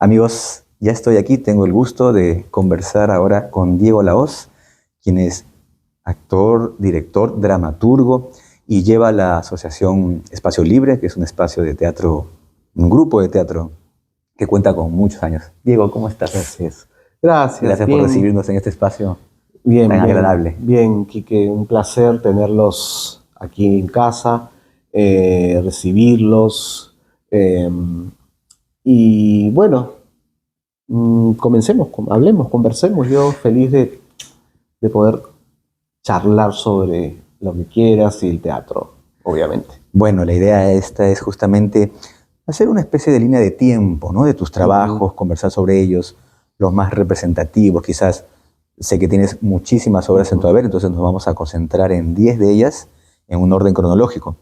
Amigos, ya estoy aquí, tengo el gusto de conversar ahora con Diego Lahoz, quien es actor, director, dramaturgo y lleva la asociación Espacio Libre, que es un espacio de teatro, un grupo de teatro que cuenta con muchos años. Diego, ¿cómo estás? Gracias. Gracias. Gracias por recibirnos en este espacio tan agradable. Bien, Quique, un placer tenerlos aquí en casa, recibirlos. Y bueno, comencemos, hablemos, conversemos. Yo feliz de poder charlar sobre lo que quieras y el teatro, obviamente. Bueno, la idea esta es justamente hacer una especie de línea de tiempo, ¿no? De tus trabajos, conversar sobre ellos, los más representativos, quizás. Sé que tienes muchísimas obras en tu haber, entonces nos vamos a concentrar en 10 de ellas en un orden cronológico.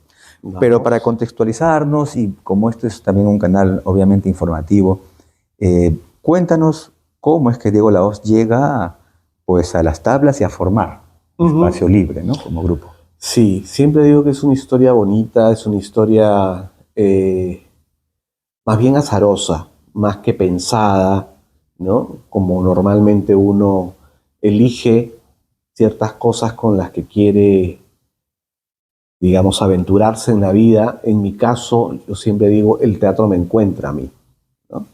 Pero para contextualizarnos, y como esto es también un canal obviamente informativo, cuéntanos cómo es que Diego Lahoz llega pues, a las tablas y a formar Espacio Libre, ¿no? Como grupo. Sí, siempre digo que es una historia bonita, es una historia más bien azarosa, más que pensada, ¿no? Como normalmente uno elige ciertas cosas con las que quiere, digamos, aventurarse en la vida. En mi caso, yo siempre digo, el teatro me encuentra a mí, ¿no?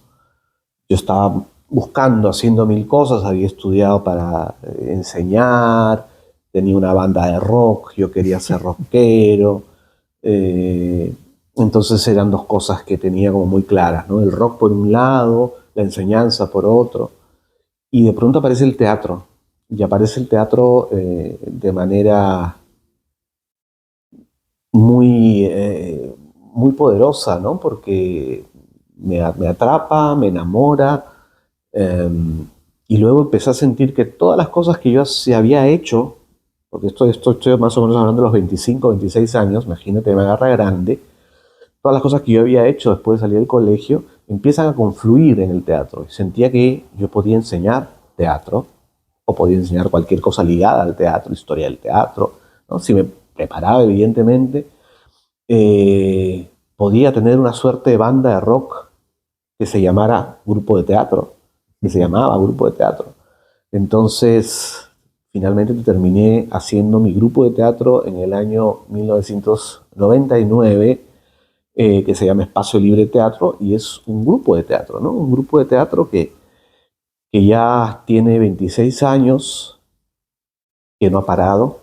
Yo estaba buscando, haciendo mil cosas, había estudiado para enseñar, tenía una banda de rock, yo quería ser rockero, entonces eran dos cosas que tenía como muy claras, ¿no? El rock por un lado, la enseñanza por otro, y de pronto aparece el teatro. Y aparece el teatro de manera muy poderosa, ¿no? Porque me atrapa, me enamora, y luego empecé a sentir que todas las cosas que yo se había hecho, porque estoy más o menos hablando de los 25, 26 años, imagínate, me agarra grande, todas las cosas que yo había hecho después de salir del colegio empiezan a confluir en el teatro. Y sentía que yo podía enseñar teatro, o podía enseñar cualquier cosa ligada al teatro, historia del teatro, ¿no? Si me preparaba, evidentemente, podía tener una suerte de banda de rock que se llamara grupo de teatro, que se llamaba grupo de teatro. Entonces, finalmente terminé haciendo mi grupo de teatro en el año 1999, que se llama Espacio Libre Teatro, y es un grupo de teatro, ¿no? Un grupo de teatro que ya tiene 26 años, que no ha parado,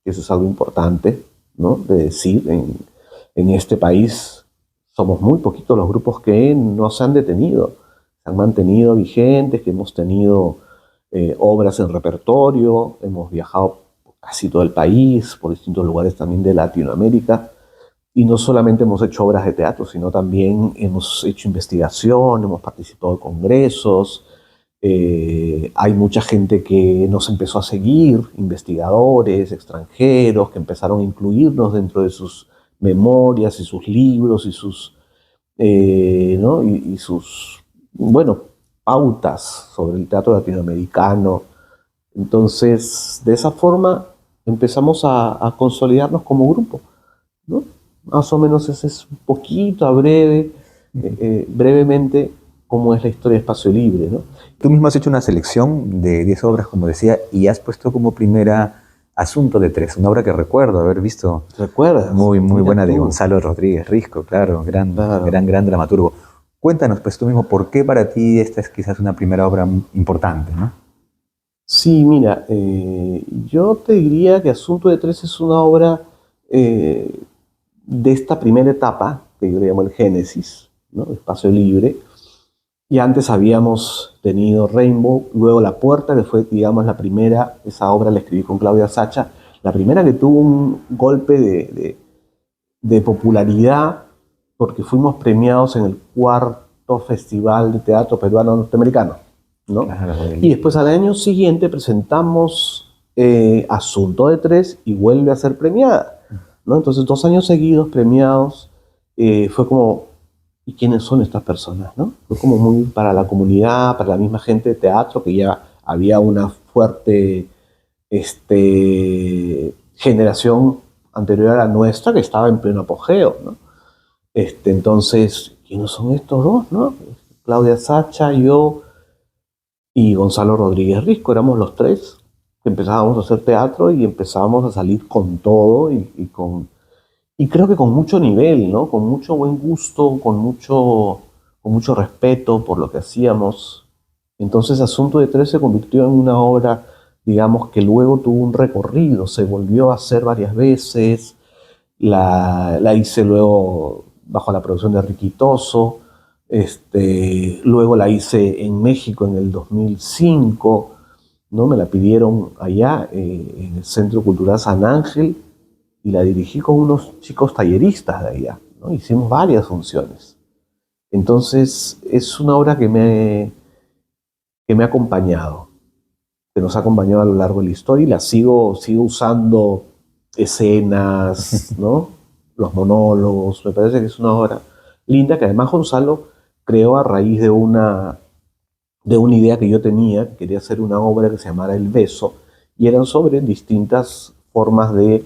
que eso es algo importante, ¿no? De decir, en este país somos muy poquitos los grupos que no se han detenido, se han mantenido vigentes, que hemos tenido obras en repertorio, hemos viajado por casi todo el país, por distintos lugares también de Latinoamérica, y no solamente hemos hecho obras de teatro, sino también hemos hecho investigación, hemos participado en congresos. Hay mucha gente que nos empezó a seguir, investigadores extranjeros que empezaron a incluirnos dentro de sus memorias y sus libros y sus, ¿no? y sus, bueno, pautas sobre el teatro latinoamericano. Entonces, de esa forma empezamos a consolidarnos como grupo, ¿no? Más o menos ese es un poquito, brevemente, cómo es la historia de Espacio Libre, ¿no? Tú mismo has hecho una selección de 10 obras, como decía, y has puesto como primera Asunto de Tres, una obra que recuerdo haber visto. ¿Recuerdas? Muy buena, tú. de Gonzalo Rodríguez Risco, claro, gran dramaturgo. Cuéntanos, pues tú mismo, ¿por qué para ti esta es quizás una primera obra importante, ¿no? Sí, mira, yo te diría que Asunto de Tres es una obra de esta primera etapa, que yo le llamo el Génesis, ¿no? Espacio Libre. Y antes habíamos tenido Rainbow, luego La Puerta, que fue, digamos, la primera, esa obra la escribí con Claudia Sacha, la primera que tuvo un golpe de popularidad, porque fuimos premiados en el 4º Festival de Teatro Peruano Norteamericano, ¿no? Y después al año siguiente presentamos Asunto de Tres y vuelve a ser premiada, ¿no? Entonces 2 años seguidos premiados, fue como, ¿y quiénes son estas personas, no? Fue como muy para la comunidad, para la misma gente de teatro, que ya había una fuerte generación anterior a la nuestra que estaba en pleno apogeo, ¿no? Entonces, ¿quiénes son estos dos, no? Claudia Sacha, yo y Gonzalo Rodríguez Risco, éramos los tres que empezábamos a hacer teatro y empezábamos a salir con todo y creo que con mucho nivel, ¿no? Con mucho buen gusto, con mucho respeto por lo que hacíamos. Entonces Asunto de Tres se convirtió en una obra, digamos, que luego tuvo un recorrido, se volvió a hacer varias veces, la hice luego bajo la producción de Riquitoso, luego la hice en México en el 2005, ¿no? Me la pidieron allá en el Centro Cultural San Ángel y la dirigí con unos chicos talleristas de allá, ¿no? Hicimos varias funciones. Entonces es una obra que me ha acompañado, que nos ha acompañado a lo largo de la historia y la sigo usando escenas, ¿no? Los monólogos. Me parece que es una obra linda que además Gonzalo creó a raíz de una idea que yo tenía, que quería hacer una obra que se llamara El Beso, y eran sobre distintas formas de...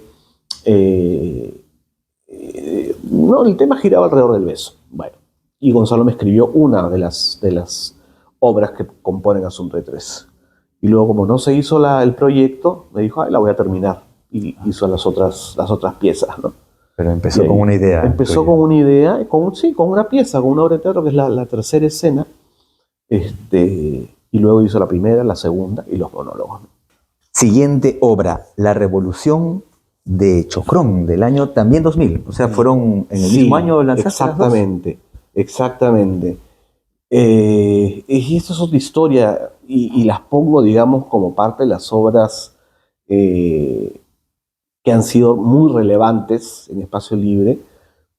no, el tema giraba alrededor del beso. Bueno, y Gonzalo me escribió una de las obras que componen Asunto de Tres. Y luego, como no se hizo el proyecto, me dijo, ay, la voy a terminar. Y hizo las otras piezas, ¿no? Pero empezó con una idea. Empezó con una idea, con una pieza, con una obra de teatro que es la tercera escena. Y luego hizo la primera, la segunda y los monólogos. Siguiente obra, La Revolución de Chocrón, del año también 2000. O sea, fueron en el mismo año lanzadas. Exactamente, exactamente. Y esto es otra historia y las pongo, digamos, como parte de las obras que han sido muy relevantes en Espacio Libre,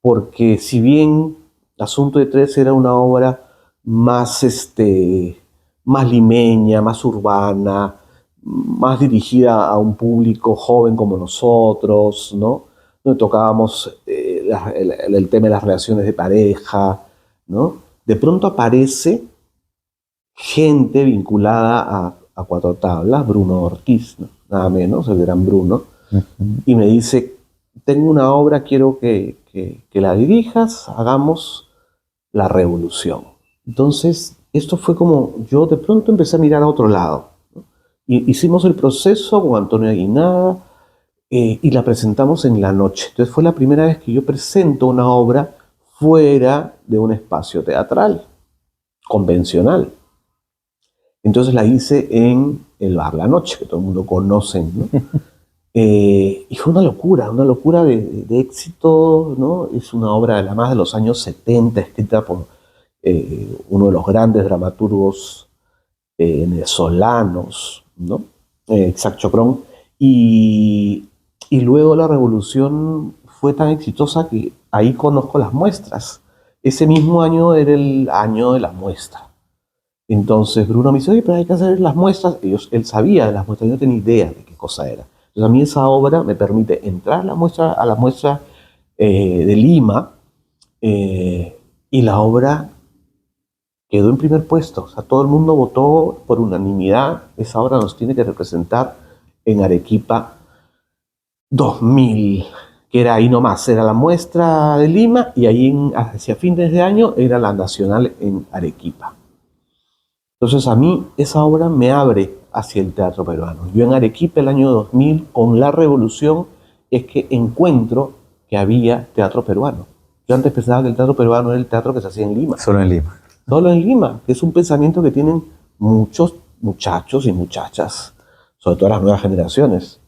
porque si bien Asunto de Tres era una obra más, más limeña, más urbana, más dirigida a un público joven como nosotros, ¿no? Donde tocábamos el tema de las relaciones de pareja, ¿no? De pronto aparece gente vinculada a Cuatro Tablas, Bruno Ortiz, ¿no? Nada menos, el gran Bruno, y me dice, tengo una obra, quiero que la dirijas, hagamos La Revolución. Entonces, esto fue como, yo de pronto empecé a mirar a otro lado, ¿no? Y hicimos el proceso con Antonio Aguinaga y la presentamos en la noche. Entonces fue la primera vez que yo presento una obra fuera de un espacio teatral convencional. Entonces la hice en el bar La Noche, que todo el mundo conoce, ¿no? Y fue una locura de éxito, ¿no? Es una obra de la más de los años 70, escrita por uno de los grandes dramaturgos venezolanos, ¿no? Isaac Chocrón. Y luego La Revolución fue tan exitosa que ahí conozco las muestras. Ese mismo año era el año de la muestra. Entonces Bruno me dice, oye, pero hay que hacer las muestras. Él sabía de las muestras, yo no tenía idea de qué cosa era. Entonces a mí esa obra me permite entrar a la muestra de Lima y la obra quedó en primer puesto. O sea, todo el mundo votó por unanimidad. Esa obra nos tiene que representar en Arequipa 2000, que era ahí nomás, era la muestra de Lima y ahí hacia fines de año era la nacional en Arequipa. Entonces a mí esa obra me abre hacia el teatro peruano. Yo en Arequipa el año 2000, con La Revolución, es que encuentro que había teatro peruano. Yo antes pensaba que el teatro peruano era el teatro que se hacía en Lima. Solo en Lima. Solo en Lima, que es un pensamiento que tienen muchos muchachos y muchachas, sobre todo las nuevas generaciones.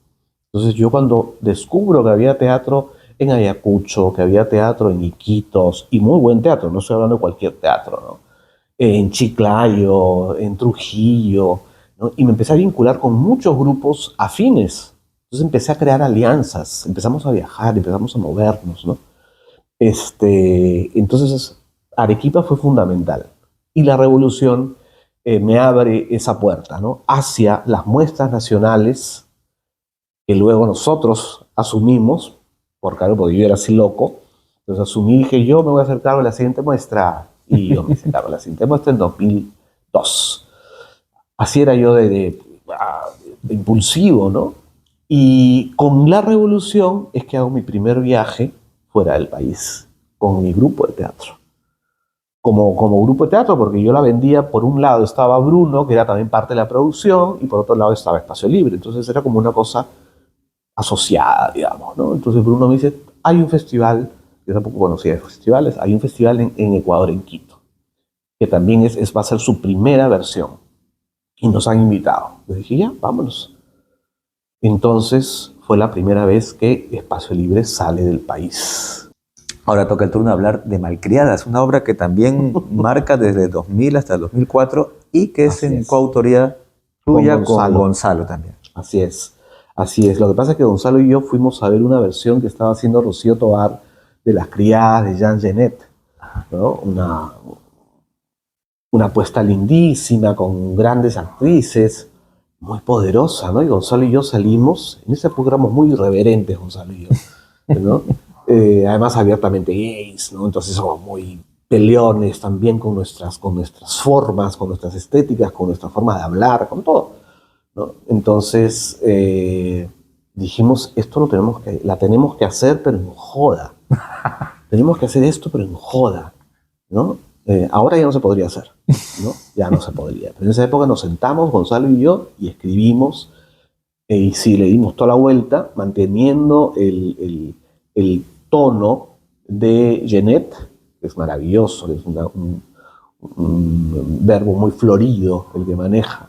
Entonces yo cuando descubro que había teatro en Ayacucho, que había teatro en Iquitos, y muy buen teatro, no estoy hablando de cualquier teatro, ¿no? En Chiclayo, en Trujillo, ¿no? Y me empecé a vincular con muchos grupos afines. Entonces empecé a crear alianzas, empezamos a viajar, empezamos a movernos, ¿no? Entonces Arequipa fue fundamental. Y La Revolución me abre esa puerta, ¿no? Hacia las muestras nacionales que luego nosotros asumimos, porque yo era así loco, entonces asumí, dije, yo me voy a hacer cargo de la siguiente muestra, y yo me hice cargo de la siguiente muestra en 2002. Así era yo de impulsivo, ¿no? Y con La Revolución es que hago mi primer viaje fuera del país, con mi grupo de teatro. como grupo de teatro, porque yo la vendía. Por un lado estaba Bruno, que era también parte de la producción, y por otro lado estaba Espacio Libre. Entonces era como una cosa asociada, digamos, ¿no? Entonces Bruno me dice, hay un festival, yo tampoco conocía de festivales, hay un festival en Ecuador, en Quito, que también va a ser su primera versión, y nos han invitado. Yo dije, ya, vámonos. Entonces fue la primera vez que Espacio Libre sale del país. Ahora toca el turno de hablar de Malcriadas, una obra que también marca desde 2000 hasta el 2004 y que es en coautoría tuya con Gonzalo también. Así es, así es. Lo que pasa es que Gonzalo y yo fuimos a ver una versión que estaba haciendo Rocío Tovar de Las Criadas de Jean Genet, ¿no? Una apuesta lindísima, con grandes actrices, muy poderosa, ¿no? Y Gonzalo y yo salimos, en ese época éramos muy irreverentes, Gonzalo y yo, ¿no? Además abiertamente gays, ¿no? Entonces somos muy peleones también con nuestras formas, con nuestras estéticas, con nuestra forma de hablar, con todo, ¿no? Entonces dijimos, esto la tenemos que hacer, pero en joda. Tenemos que hacer esto, pero en joda, ¿no? Ahora ya no se podría hacer, ¿no? Ya no se podría. Pero en esa época nos sentamos, Gonzalo y yo, y escribimos, y sí, le dimos toda la vuelta, manteniendo el tono de Genet, que es maravilloso, que es un verbo muy florido el que maneja.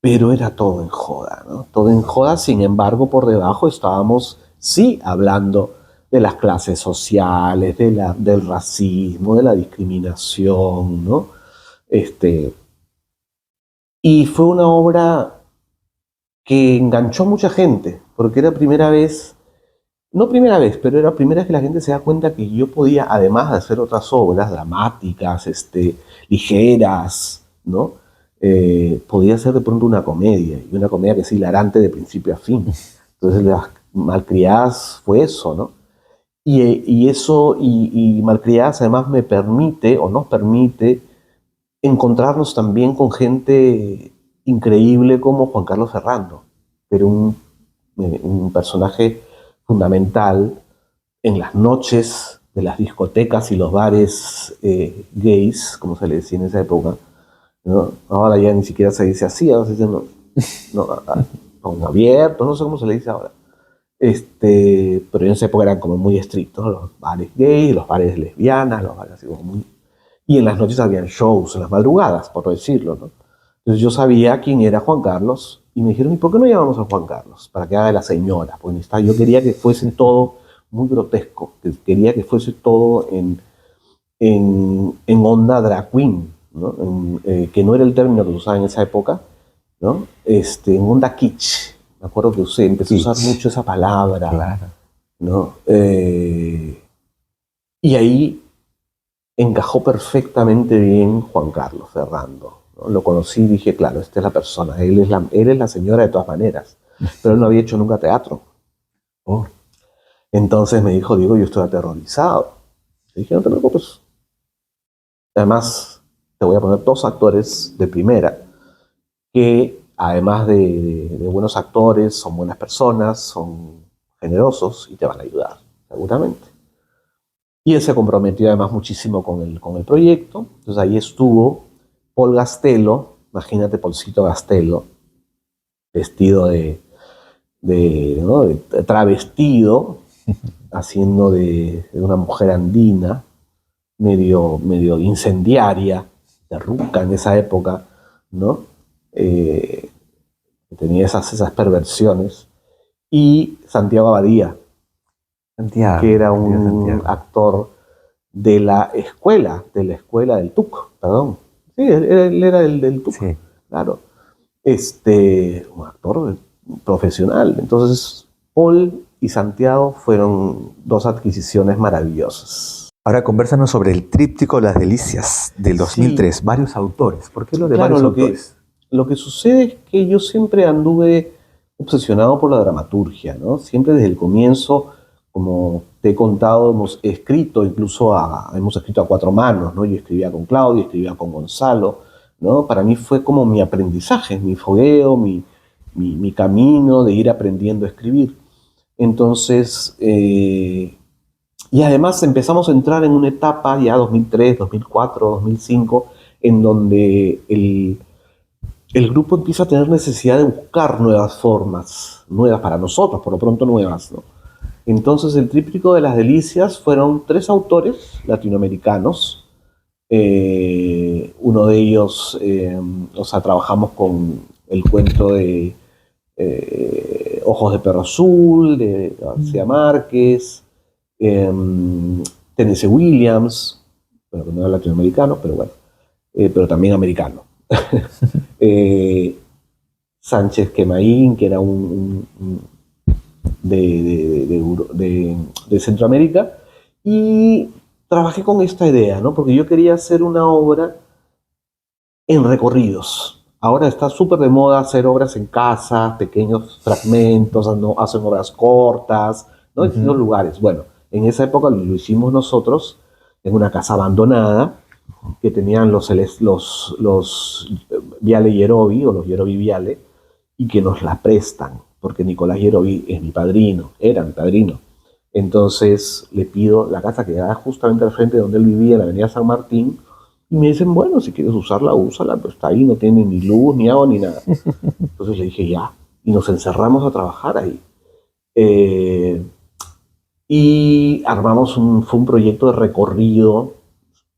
Pero era todo en joda, ¿no? Todo en joda. Sin embargo, por debajo estábamos, sí, hablando de las clases sociales, del racismo, de la discriminación, ¿no? Y fue una obra que enganchó a mucha gente, porque era primera vez, no primera vez, pero era primera vez que la gente se da cuenta que yo podía, además de hacer otras obras dramáticas, ligeras, ¿no? Podía hacer de pronto una comedia, y una comedia que es hilarante de principio a fin. Entonces Las Malcriadas fue eso, ¿no? Y Malcriadas además me permite, o nos permite, encontrarnos también con gente increíble como Juan Carlos Ferrando, pero un personaje fundamental en las noches de las discotecas y los bares gays, como se le decía en esa época, ¿no? Ahora ya ni siquiera se dice así, ahora se dice no, abierto, no sé cómo se le dice ahora. Pero en esa época eran como muy estrictos, los bares gays, los bares lesbianas, los bares así como muy... Y en las noches habían shows, en las madrugadas, por decirlo, ¿no? Entonces yo sabía quién era Juan Carlos, y me dijeron, ¿y por qué no llamamos a Juan Carlos? Para que haga de la señora, porque yo quería que fuese todo muy grotesco, quería que fuese todo en onda drag queen, ¿no? Que no era el término que se usaba en esa época, ¿no? En onda kitsch. Me acuerdo que empecé a usar mucho esa palabra, claro, ¿no? Y ahí encajó perfectamente bien Juan Carlos Ferrando, ¿no? Lo conocí y dije, claro, esta es la persona, él es la señora de todas maneras, pero él no había hecho nunca teatro. Oh. Entonces me dijo, Diego, yo estoy aterrorizado. Le dije, no te preocupes. Además, te voy a poner 2 actores de primera que, además de buenos actores, son buenas personas, son generosos y te van a ayudar, seguramente. Y él se comprometió además muchísimo con el proyecto. Entonces ahí estuvo Paul Gastelo, imagínate Paulcito Gastelo, vestido ¿no? de travestido, haciendo de una mujer andina, medio incendiaria, terruca en esa época, ¿no? Tenía esas perversiones. Y Santiago Abadía, que era un actor de la escuela del TUC, perdón. Sí, él era del TUC, sí. Claro. Un actor profesional. Entonces, Paul y Santiago fueron 2 adquisiciones maravillosas. Ahora convérsanos sobre el tríptico Las Delicias del 2003. Sí. Varios autores. ¿Por qué lo de varios autores? Lo que sucede es que yo siempre anduve obsesionado por la dramaturgia, ¿no? Siempre desde el comienzo, como te he contado, hemos escrito a 4 manos, ¿no? Yo escribía con Claudio, escribía con Gonzalo, ¿no? Para mí fue como mi aprendizaje, mi fogueo, mi camino de ir aprendiendo a escribir. Entonces, Y además empezamos a entrar en una etapa ya 2003, 2004, 2005, en donde el grupo empieza a tener necesidad de buscar nuevas formas, nuevas para nosotros, por lo pronto nuevas, ¿no? Entonces el Tríptico de las Delicias fueron 3 autores latinoamericanos. Uno de ellos, trabajamos con el cuento de Ojos de Perro Azul, de García Márquez, Tennessee Williams, bueno, que no era latinoamericano, pero bueno, pero también americano. Sánchez Quemaín, que era de Centroamérica, y trabajé con esta idea, ¿no? Porque yo quería hacer una obra en recorridos. Ahora está súper de moda hacer obras en casa, pequeños fragmentos, ¿no? Hacen obras cortas, ¿no? En distintos lugares. Bueno, en esa época lo hicimos nosotros en una casa abandonada que tenían los Viale Yerovi, o los Yerovi Viale, y que nos la prestan, porque Nicolás Yerovi es mi padrino, era mi padrino. Entonces le pido la casa que da justamente al frente de donde él vivía, en la avenida San Martín, y me dicen, bueno, si quieres usarla, úsala, pero está ahí, no tiene ni luz, ni agua, ni nada. Entonces le dije, ya, y nos encerramos a trabajar ahí. Y armamos fue un proyecto de recorrido,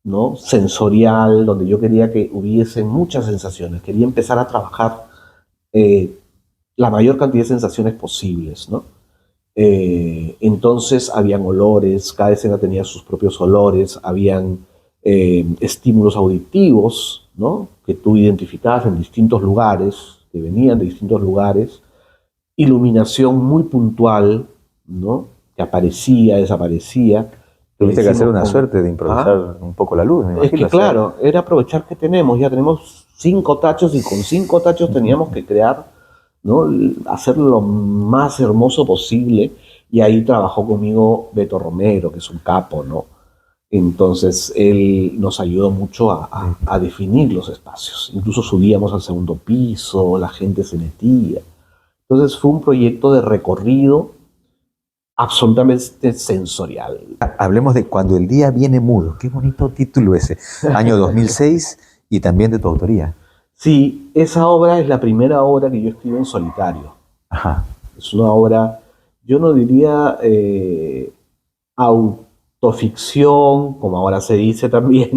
¿no? Sensorial, donde yo quería que hubiesen muchas sensaciones, quería empezar a trabajar la mayor cantidad de sensaciones posibles, ¿no? Entonces habían olores, cada escena tenía sus propios olores, habían estímulos auditivos, ¿no? Que tú identificabas en distintos lugares, que venían de distintos lugares, iluminación muy puntual, ¿no? Que aparecía, desaparecía. Tuviste que hacer una suerte de improvisar un poco la luz, me imagino. Es que claro, era aprovechar que ya tenemos 5 tachos, y con 5 tachos teníamos que crear, ¿no? Hacerlo lo más hermoso posible, y ahí trabajó conmigo Beto Romero, que es un capo, ¿no? Entonces él nos ayudó mucho a definir los espacios. Incluso subíamos al segundo piso, la gente se metía. Entonces fue un proyecto de recorrido absolutamente sensorial. Hablemos de Cuando el día viene mudo. Qué bonito título ese. Año 2006 y también de tu autoría. Sí, esa obra es la primera obra que yo escribo en solitario. Ajá. Es una obra, yo no diría autoficción, como ahora se dice también,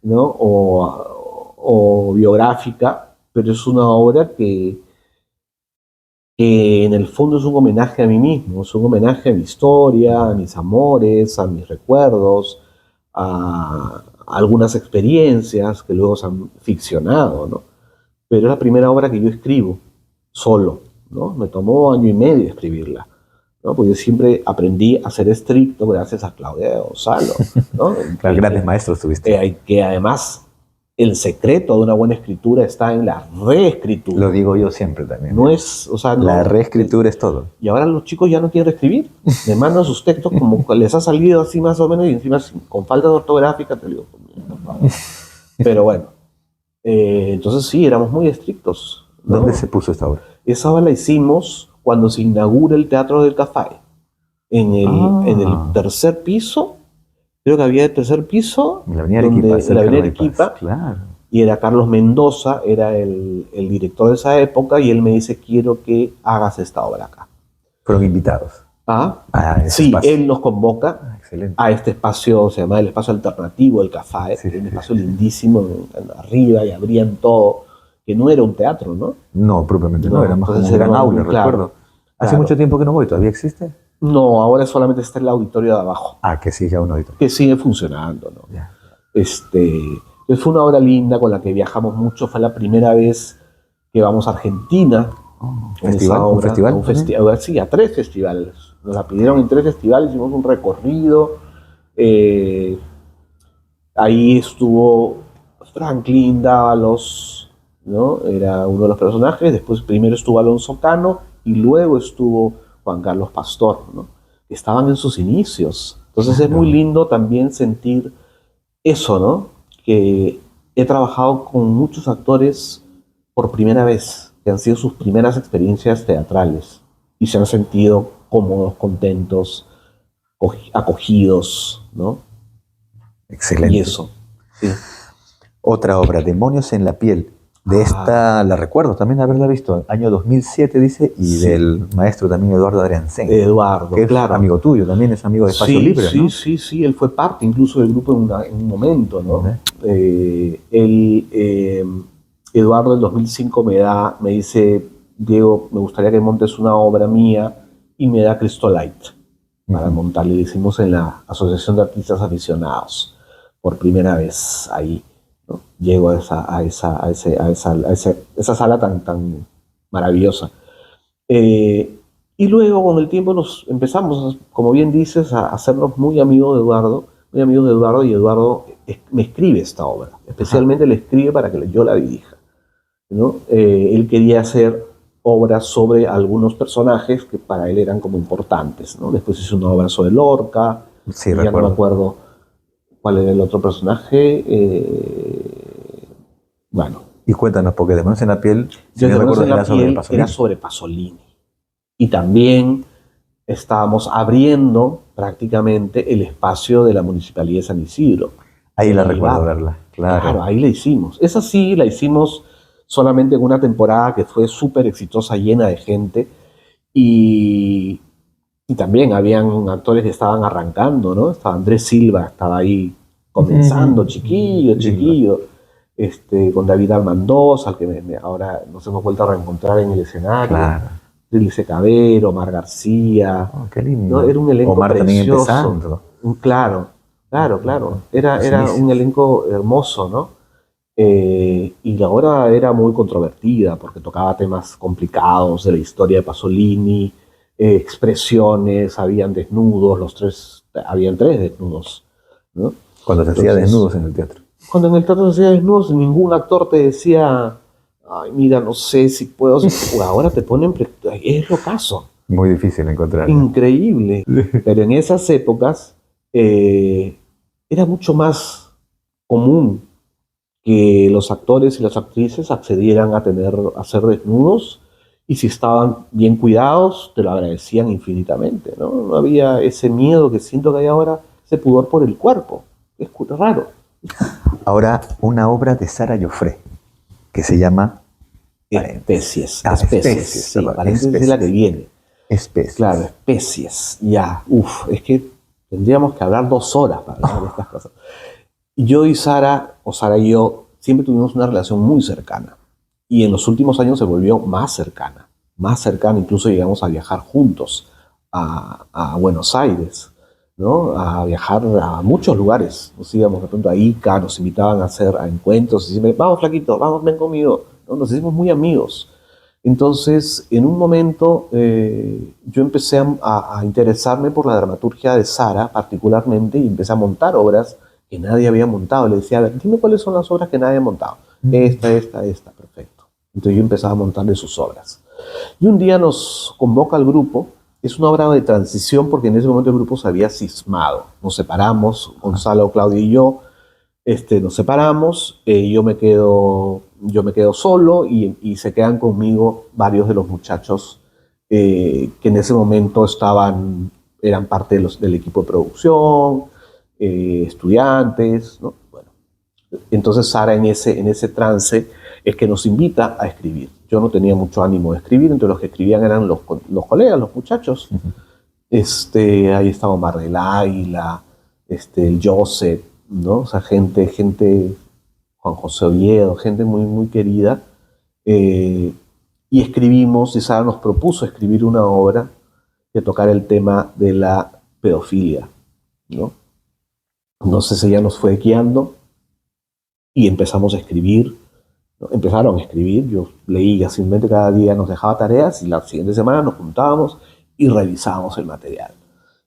¿no? O biográfica, pero es una obra que en el fondo es un homenaje a mí mismo, es un homenaje a mi historia, a mis amores, a mis recuerdos, a algunas experiencias que luego se han ficcionado, ¿no? Pero es la primera obra que yo escribo solo, ¿no? Me tomó 1 año y medio escribirla, ¿no? Porque yo siempre aprendí a ser estricto gracias a Claudia Gonzalo, ¿no? Grandes maestros tuviste. Que además el secreto de una buena escritura está en la reescritura. Lo digo yo siempre también. No es, o sea, la reescritura es todo. Y ahora los chicos ya no quieren reescribir. Me mandan sus textos como les ha salido así más o menos, y encima con falta de ortográfica, te digo, por favor. Pero bueno, entonces sí, éramos muy estrictos, ¿no? ¿Dónde se puso esta obra? Esa obra la hicimos cuando se inaugura el Teatro del Café. En el 3er piso, creo que había el 3er piso, en la Avenida Arequipa, la Avenida Arequipa, claro. Y era Carlos Mendoza, era el director de esa época, y él me dice, quiero que hagas esta obra acá. Fueron invitados. Sí, espacio. Él nos convoca a este espacio, se llama el espacio alternativo del Café, sí, un espacio lindísimo, arriba, y abrían todo, que no era un teatro, ¿no? No, propiamente no, era más como un gran aula, recuerdo. ¿Hace mucho tiempo que no voy? ¿Todavía existe? No, ahora solamente está el auditorio de abajo. Que sigue un auditorio. Que sigue funcionando, ¿no? Yeah. Fue una obra linda con la que viajamos mucho, fue la primera vez que vamos a Argentina. ¿Un festival? Sí, a 3 festivales. Nos la pidieron en 3 festivales, hicimos un recorrido. Ahí estuvo Franklin Dávalos, ¿no? Era uno de los personajes. Después primero estuvo Alonso Cano y luego estuvo Juan Carlos Pastor, ¿no? Que estaban en sus inicios. Entonces es muy lindo también sentir eso, ¿no? Que he trabajado con muchos actores por primera vez, que han sido sus primeras experiencias teatrales y se han sentido cómodos, contentos, acogidos, ¿no? Excelente. Y eso, sí. Otra obra, Demonios en la piel. De esta la recuerdo también haberla visto, año 2007 dice, y Sí. del maestro también Eduardo Adriancén. Eduardo, que es claro. amigo tuyo, también es amigo de Espacio Sí, Libre, sí, ¿no? sí, él fue parte incluso del grupo en un momento, ¿no? Eduardo en 2005 me dice, Diego, me gustaría que montes una obra mía, y me da Cristolite para montar. Le hicimos en la Asociación de Artistas Aficionados, por primera vez ahí, ¿no? Llego a esa sala tan maravillosa. Y luego con el tiempo nos empezamos, como bien dices, a hacernos muy amigos de Eduardo, y Eduardo me escribe esta obra, especialmente le escribe para que yo la dirija, ¿no? Él quería hacer obras sobre algunos personajes que para él eran como importantes, ¿no? Después hizo una obra sobre Lorca, Sí, y ya recuerdo. no me acuerdo cuál era el otro personaje. Bueno. Y cuéntanos, porque Demonios en la piel, si Demonios recuerdo, en la era sobre piel Pasolini. era sobre Pasolini. Y también estábamos abriendo prácticamente el espacio de la Municipalidad de San Isidro. Ahí la El recuerdo bar. verla, claro. Claro, ahí la hicimos. Esa sí la hicimos solamente en una temporada que fue súper exitosa, llena de gente. Y también habían actores que estaban arrancando, ¿no? Estaba Andrés Silva, estaba ahí comenzando, chiquillo. Con David Almandoz, al que ahora nos hemos vuelto a reencontrar en el escenario. Claro. Trilce Cabero, Omar García. Oh, qué lindo. ¿No? Era un elenco Omar también precioso. empezando. Claro. Era un elenco hermoso, ¿no? Y la obra era muy controvertida porque tocaba temas complicados de la historia de Pasolini, expresiones, habían desnudos, habían 3 desnudos, ¿no? Cuando se hacía desnudos en el teatro. Cuando en el teatro se hacía desnudos, ningún actor te decía, ay, mira, no sé si puedo. Ahora te ponen, es lo caso. Muy difícil encontrar. Increíble. Pero en esas épocas era mucho más común que los actores y las actrices accedieran a ser desnudos, y si estaban bien cuidados, te lo agradecían infinitamente, ¿no? No había ese miedo que siento que hay ahora, ese pudor por el cuerpo. Es raro. Ahora, una obra de Sara Joffre, que se llama Especies. Especies, Sí, perdón, paréntesis es Especies. la que viene. Especies. Claro, especies. Ya, es que tendríamos que hablar 2 horas para hablar de estas cosas. Y yo y Sara, o Sara y yo, siempre tuvimos una relación muy cercana. Y en los últimos años se volvió más cercana. Más cercana, incluso llegamos a viajar juntos a Buenos Aires, ¿no? A viajar a muchos lugares. Nos íbamos de pronto a Ica, nos invitaban a hacer encuentros, y siempre, vamos flaquito, vamos, ven conmigo, ¿no? Nos hicimos muy amigos. Entonces, en un momento, yo empecé a interesarme por la dramaturgia de Sara particularmente, y empecé a montar obras que nadie había montado. Le decía, a ver, dime cuáles son las obras que nadie ha montado. Esta, perfecto. Entonces yo empezaba a montarle sus obras. Y un día nos convoca al grupo. Es una obra de transición porque en ese momento el grupo se había cismado. Nos separamos, Gonzalo, Claudio y yo. Nos separamos, yo me quedo solo, y se quedan conmigo varios de los muchachos que en ese momento eran parte del equipo de producción, estudiantes, ¿no? Bueno, entonces Sara en ese trance es que nos invita a escribir. Yo no tenía mucho ánimo de escribir, entonces los que escribían eran los colegas, los muchachos. Ahí estaba Omar del Águila, el Joseph, ¿no? O sea, gente, Juan José Oviedo, gente muy, muy querida. Y escribimos, y Sara nos propuso escribir una obra que tocar el tema de la pedofilia, ¿no? Entonces ella nos fue guiando y empezamos a escribir, ¿no? Empezaron a escribir, yo leía simplemente, cada día nos dejaba tareas, y la siguiente semana nos juntábamos y revisábamos el material.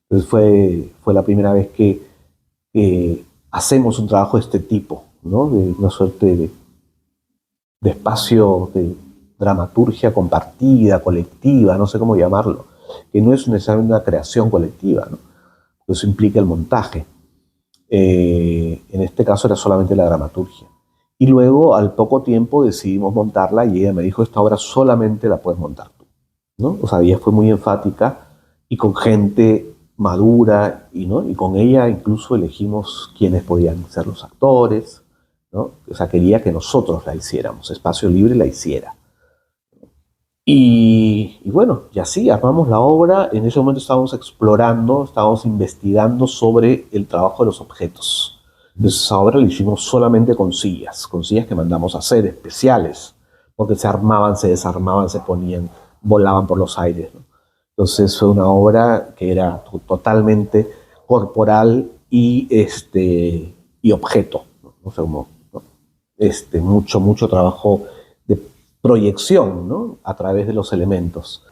Entonces fue la primera vez que hacemos un trabajo de este tipo, ¿no? De una suerte de espacio de dramaturgia compartida, colectiva, no sé cómo llamarlo, que no es necesariamente una creación colectiva, ¿no? Eso implica el montaje. En este caso era solamente la dramaturgia. Y luego, al poco tiempo, decidimos montarla, y ella me dijo, esta obra solamente la puedes montar tú, ¿no? O sea, ella fue muy enfática, y con gente madura, ¿no? Y con ella incluso elegimos quiénes podían ser los actores, ¿no? O sea, quería que nosotros la hiciéramos, Espacio Libre la hiciera. Y bueno, y así armamos la obra. En ese momento estábamos explorando, estábamos investigando sobre el trabajo de los objetos. Entonces esa obra la hicimos solamente con sillas que mandamos a hacer, especiales, porque se armaban, se desarmaban, se ponían, volaban por los aires, ¿no? Entonces fue una obra que era totalmente corporal y objeto, ¿no? O sea, como, ¿no? Mucho trabajo de proyección, ¿no? A través de los elementos.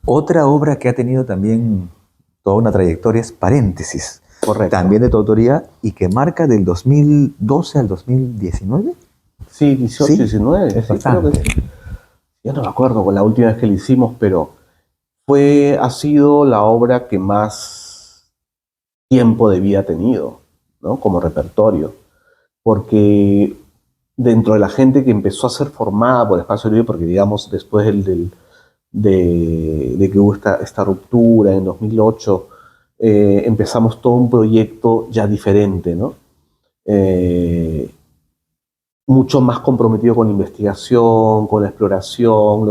Otra obra que ha tenido también toda una trayectoria es Paréntesis. Correcto. También de tu autoría y que marca del 2012 al 2019. Sí, 18, ¿Sí? 19. Es Sí, bastante. creo que sí. Ya no me acuerdo con la última vez que la hicimos, pero ha sido la obra que más tiempo de vida ha tenido, ¿no? Como repertorio. Porque dentro de la gente que empezó a ser formada por Espacio Libre, porque digamos después de que hubo esta ruptura en 2008, empezamos todo un proyecto ya diferente, ¿no? Mucho más comprometido con la investigación, con la exploración,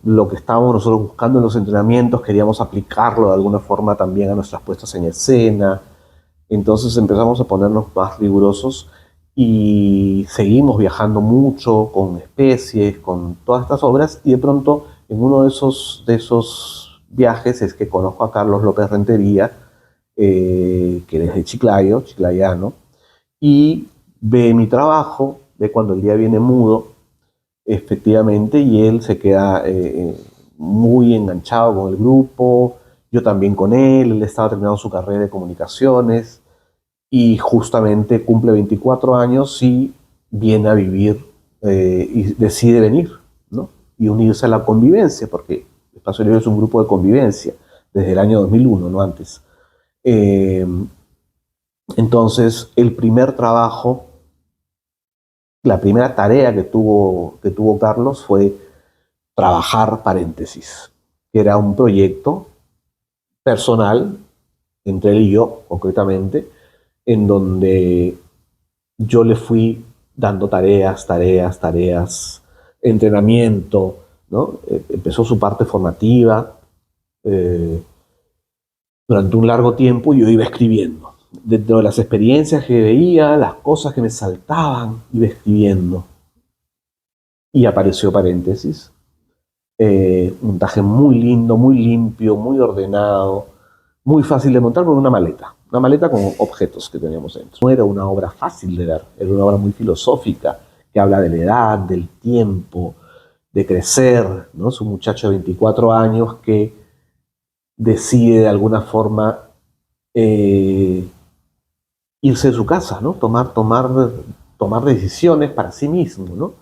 lo que estábamos nosotros buscando en los entrenamientos, queríamos aplicarlo de alguna forma también a nuestras puestas en escena. Entonces empezamos a ponernos más rigurosos y seguimos viajando mucho con especies, con todas estas obras, y de pronto en uno de esos viajes es que conozco a Carlos López Rentería, que es de Chiclayo, chiclayano, y ve mi trabajo, ve Cuando el día viene mudo, efectivamente, y él se queda muy enganchado con el grupo, yo también con él estaba terminando su carrera de comunicaciones, y justamente cumple 24 años y viene a vivir y decide venir, ¿no? Y unirse a la convivencia, porque Espacio Libre es un grupo de convivencia desde el año 2001, no antes. Entonces, el primer trabajo, la primera tarea que tuvo Carlos fue trabajar Paréntesis, que era un proyecto personal entre él y yo, concretamente, en donde yo le fui dando tareas, entrenamiento, ¿no? Empezó su parte formativa durante un largo tiempo y yo iba escribiendo. Dentro de las experiencias que veía, las cosas que me saltaban, iba escribiendo. Y apareció Paréntesis. Un montaje muy lindo, muy limpio, muy ordenado, muy fácil de montar con una maleta con objetos que teníamos dentro. No era una obra fácil de ver, era una obra muy filosófica, que habla de la edad, del tiempo, de crecer, ¿no? Es un muchacho de 24 años que decide de alguna forma irse de su casa, ¿no? Tomar decisiones para sí mismo, ¿no?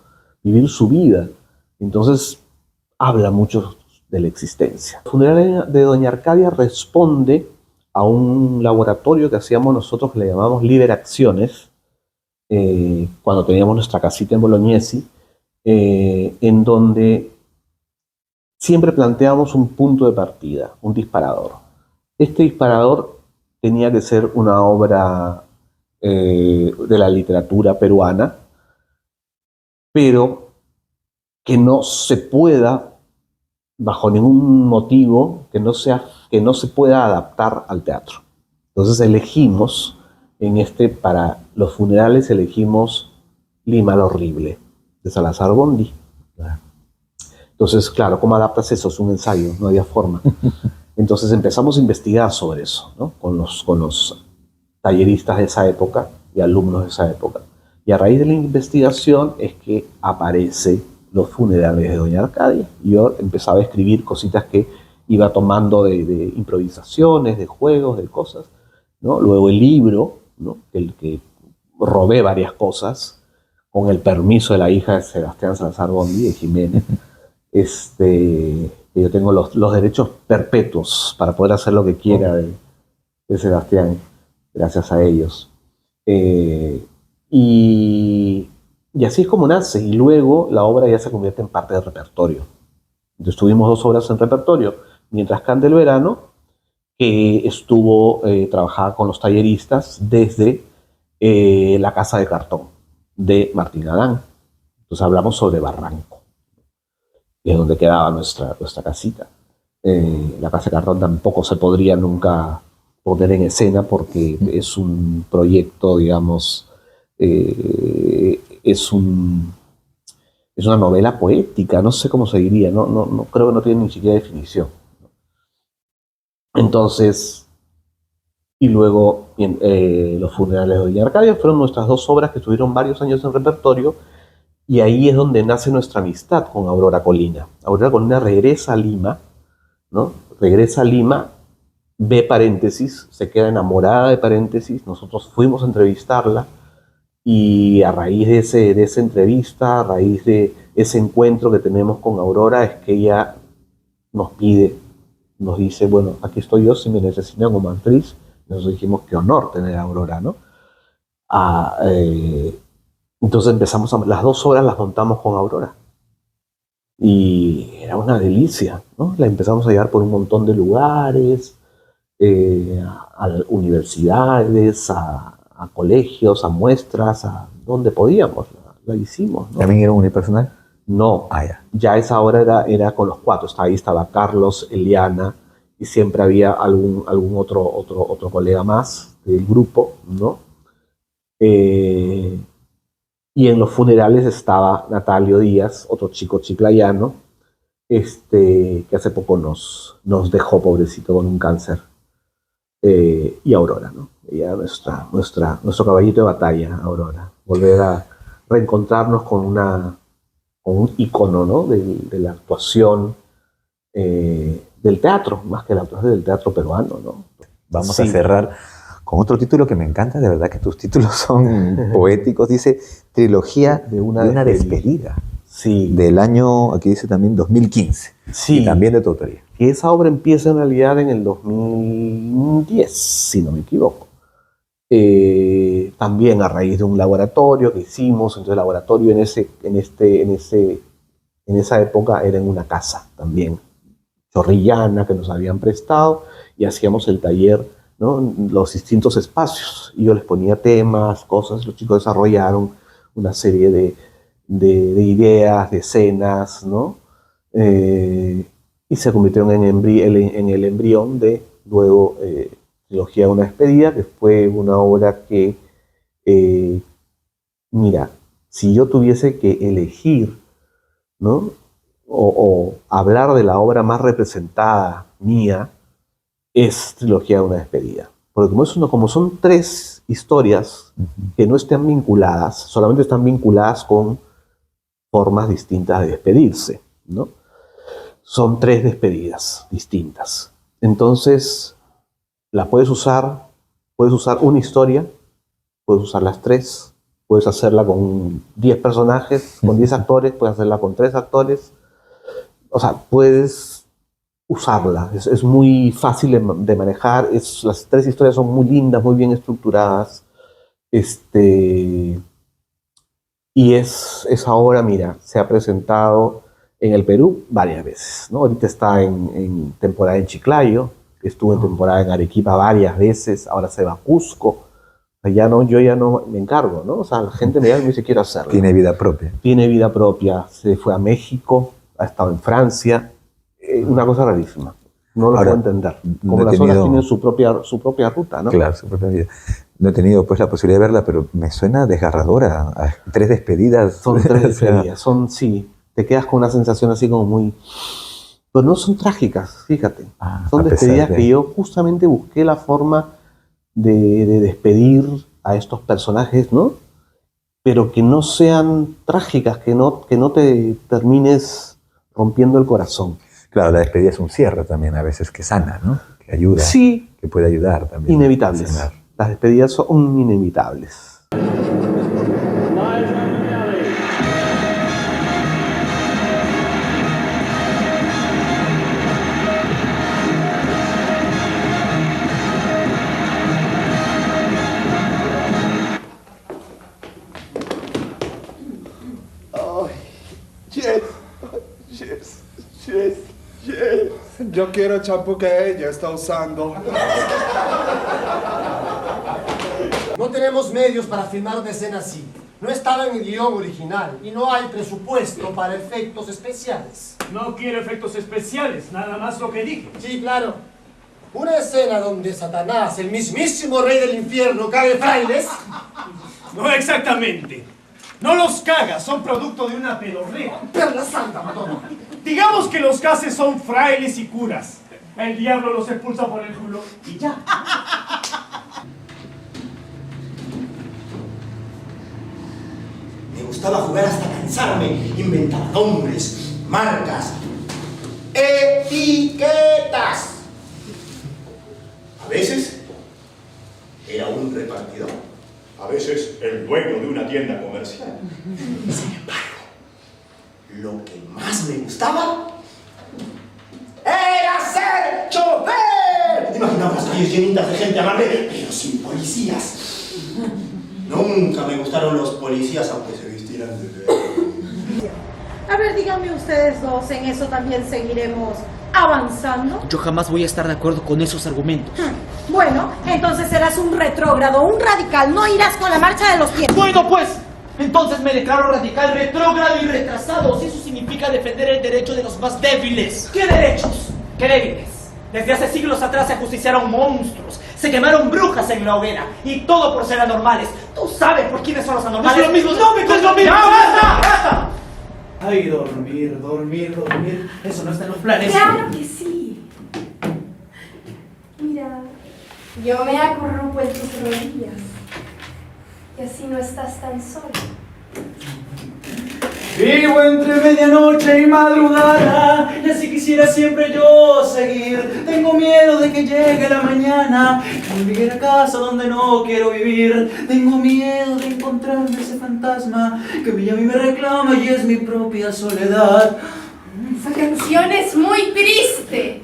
Vivir su vida. Entonces, habla mucho de la existencia. La funeraria de Doña Arcadia responde a un laboratorio que hacíamos nosotros que le llamamos Liberacciones, cuando teníamos nuestra casita en Bolognesi, en donde siempre planteamos un punto de partida, un disparador. Este disparador tenía que ser una obra de la literatura peruana, pero que no se pueda, bajo ningún motivo, que no se pueda adaptar al teatro. Entonces elegimos, para los funerales elegimos Lima la Horrible, de Salazar Bondi. Entonces, claro, ¿cómo adaptas eso? Es un ensayo, no había forma. Entonces empezamos a investigar sobre eso, ¿no? Con los talleristas de esa época y alumnos de esa época. Y a raíz de la investigación es que aparece Los funerales de Doña Arcadia. Y yo empezaba a escribir cositas que iba tomando de improvisaciones, de juegos, de cosas, ¿no? Luego el libro, ¿no? El que robé varias cosas con el permiso de la hija de Sebastián Salazar Bondi, de Jiménez. Yo tengo los derechos perpetuos para poder hacer lo que quiera de Sebastián, gracias a ellos. Y así es como nace, y luego la obra ya se convierte en parte del repertorio. Entonces tuvimos 2 obras en repertorio, Mientras cande el verano que trabajaba con los talleristas desde la Casa de Cartón de Martín Adán. Entonces hablamos sobre Barranco, que es donde quedaba nuestra casita. La Casa de Cartón tampoco se podría nunca poner en escena porque es un proyecto, digamos, es una novela poética, no sé cómo se diría, no creo que no tiene ni siquiera definición. Entonces, y luego Los funerales de Doña Arcadia fueron nuestras dos obras que estuvieron varios años en repertorio, y ahí es donde nace nuestra amistad con Aurora Colina. Aurora Colina regresa a Lima, ¿no? Regresa a Lima, ve Paréntesis, se queda enamorada de Paréntesis, nosotros fuimos a entrevistarla, y a raíz de esa entrevista, a raíz de ese encuentro que tenemos con Aurora, es que ella nos dice, bueno, aquí estoy yo si me necesitan como actriz. Nosotros dijimos, qué honor tener a Aurora, ¿no? Entonces las dos obras las montamos con Aurora. Y era una delicia, ¿no? La empezamos a llevar por un montón de lugares, a universidades, a colegios, a muestras, a donde podíamos, la hicimos, ¿no? ¿También era un unipersonal? No, ya esa obra era con los cuatro. Ahí estaba Carlos, Eliana, y siempre había algún otro colega más del grupo, ¿no? Y en los funerales estaba Natalio Díaz, otro chico chiclayano, que hace poco nos dejó, pobrecito, con un cáncer. Y Aurora, ¿no? Ella nuestro caballito de batalla, Aurora. Volver a reencontrarnos con un ícono, ¿no? de la actuación, del teatro, más que la actuación del teatro peruano, ¿no? Vamos a cerrar con otro título que me encanta, de verdad que tus títulos son poéticos. Dice Trilogía de una despedida. Sí. Del año, aquí dice también 2015. Sí. Y también de tu autoría. Que esa obra empieza en realidad en el 2010, si no me equivoco. También a raíz de un laboratorio que hicimos. Entonces el laboratorio en esa época era en una casa también, chorrillana, que nos habían prestado, y hacíamos el taller, ¿no? Los distintos espacios. Y yo les ponía temas, cosas, los chicos desarrollaron una serie de ideas, de escenas, ¿no? Y se convirtieron en el embrión de luego Trilogía de una despedida, que fue una obra que, mira, si yo tuviese que elegir, ¿no? o hablar de la obra más representada mía, es Trilogía de una despedida. Porque como son tres historias que no están vinculadas, solamente están vinculadas con formas distintas de despedirse, ¿no? Son tres despedidas distintas. Entonces, puedes usar una historia, puedes usar las tres, puedes hacerla con 10 personajes, con 10 actores, puedes hacerla con 3 actores. O sea, puedes usarla. Es muy fácil de manejar. Las tres historias son muy lindas, muy bien estructuradas. Y esa obra, mira, se ha presentado en el Perú varias veces, ¿no? Ahorita está en temporada en Chiclayo, estuvo en temporada en Arequipa varias veces, ahora se va a Cusco. Yo ya no me encargo, ¿no? O sea, la gente me llama y me dice, quiero hacerlo. Tiene vida propia. Tiene vida propia. Se fue a México, ha estado en Francia. Una cosa rarísima. No lo puedo entender. Como las obras tienen su propia ruta, ¿no? Claro, su propia vida. No he tenido pues la posibilidad de verla, pero me suena desgarradora. A 3 despedidas. Son 3 despedidas. Sí. Te quedas con una sensación así como muy... Pero no son trágicas, fíjate. Son despedidas que yo justamente busqué la forma de despedir a estos personajes, ¿no? Pero que no sean trágicas, que no te termines rompiendo el corazón. Claro, la despedida es un cierre también, a veces que sana, ¿no? Que ayuda. Sí. Que puede ayudar también. Inevitables. Las despedidas son inevitables. Yo quiero el champú que ella está usando. No tenemos medios para filmar una escena así. No estaba en el guión original y no hay presupuesto para efectos especiales. No quiero efectos especiales, nada más lo que dije. Sí, claro. Una escena donde Satanás, el mismísimo rey del infierno, cague frailes. No exactamente. No los caga, son producto de una pedorrea. Perla santa, Madonna. Digamos que los gases son frailes y curas. El diablo los expulsa por el culo y ya. Me gustaba jugar hasta cansarme. Inventaba nombres, marcas, etiquetas. A veces era un repartidor. A veces el dueño de una tienda comercial. Sin embargo, lo que más me gustaba era ser chofer. Imaginaba las calles llenitas de gente amable, pero sin policías. Nunca me gustaron los policías, aunque se vistieran de verde. A ver, díganme ustedes dos, ¿en eso también seguiremos avanzando? Yo jamás voy a estar de acuerdo con esos argumentos. Bueno, entonces serás un retrógrado, un radical, no irás con la marcha de los tiempos. Bueno, pues, entonces me declaro radical, retrógrado y retrasado. Si eso significa defender el derecho de los más débiles. ¿Qué derechos? ¿Qué débiles? Desde hace siglos atrás se ajusticiaron monstruos, se quemaron brujas en la hoguera, y todo por ser anormales. ¿Tú sabes por quiénes son los anormales? Es lo mismo. ¡No me es lo mismo! ¡Ya, basta! ¡Basta! Ay, dormir, eso no está en los planes. Claro que sí. Mira, yo me acurruco en tus rodillas. Y así no estás tan solo. Vivo entre medianoche y madrugada, y así quisiera siempre yo seguir. Tengo miedo de que llegue la mañana y volver a casa donde no quiero vivir. Tengo miedo de encontrarme ese fantasma que a mí me reclama y es mi propia soledad. Esa canción es muy triste.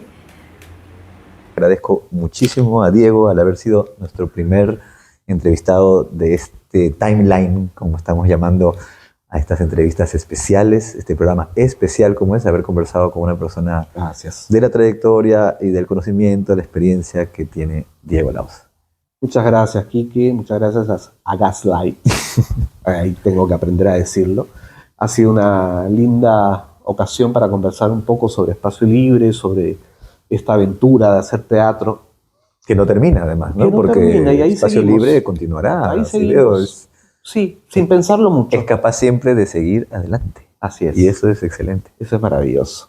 Agradezco muchísimo a Diego al haber sido nuestro primer entrevistado de este timeline, como estamos llamando a estas entrevistas especiales, este programa especial como es, haber conversado con una persona Gracias. de la trayectoria y del conocimiento, de la experiencia que tiene Diego Lauz. Muchas gracias, Kiki. Muchas gracias a Gaslight. Ahí tengo que aprender a decirlo. Ha sido una linda ocasión para conversar un poco sobre espacio libre, sobre esta aventura de hacer teatro. Que no termina además, ¿no? Que no Porque termina, y ahí Espacio seguimos. Libre continuará. Ahí Así seguimos. veo, Sí, sin pensarlo mucho. es capaz siempre de seguir adelante. Así es. Y eso es excelente. Eso es maravilloso.